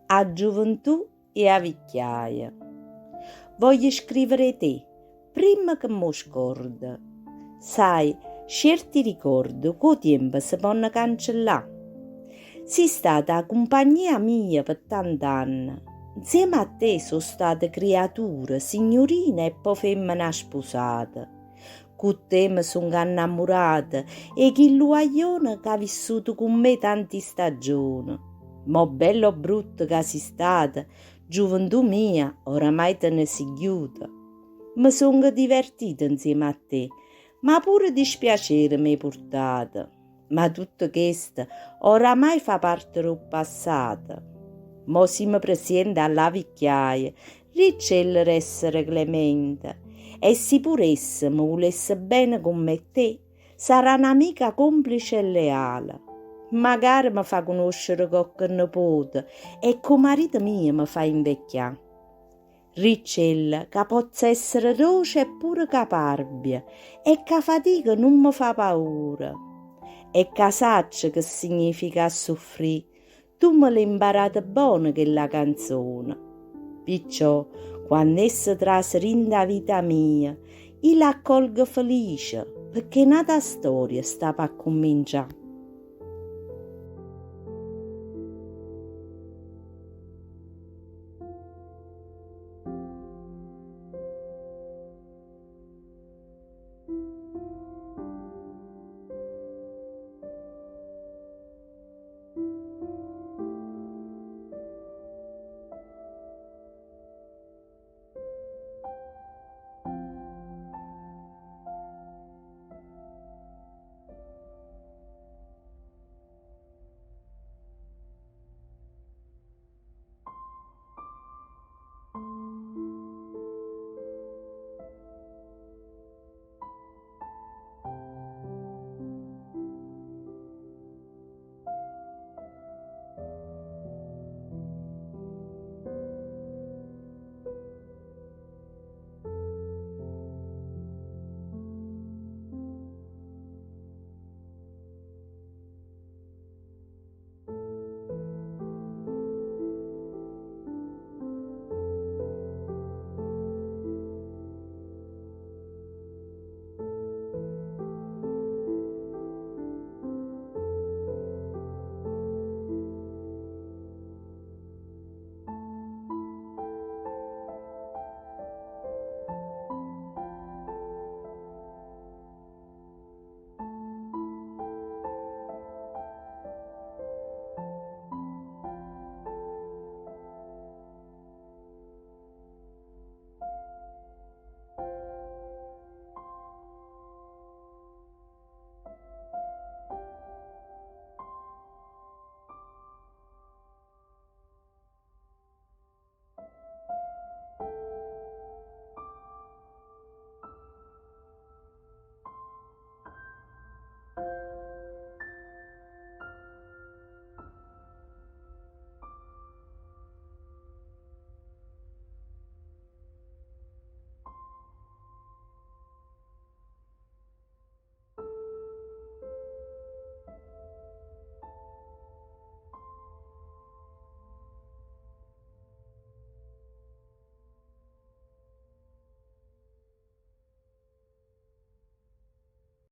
a gioventù e a vecchiaia. Voglio scrivere te, prima che mi scordo. Sai, certi ricordi col tempo si possono cancellare. Sei stata compagnia mia per tanti anni. Insieme a te sono state creature, signorina e poi femmina sposate. Con te mi sono innamorata e chi luaglione che ha vissuto con me tante stagioni. Ma bello brutto che sei stata, gioventù mia, oramai te ne si chiude. Mi sono divertita insieme a te, ma pure dispiacere mi hai portato. Ma tutto questo oramai fa parte del passato. Mo siamo presenti alla vecchiaia, ricelle essere clemente. E se pure essa mi volesse bene come te, sarà un'amica complice e leale. Magari mi fa conoscere qualche nipote e con marito mio mi fa invecchiare. Ricella, che possa essere dolce e pure caparbia, e che fatica non mi fa paura. E che saccia che significa soffrire, tu me l'hai imparata buona quella canzone. Perciò, quando essa trasera in la vita mia, io la accolgo felice, perché nata storia sta per cominciare.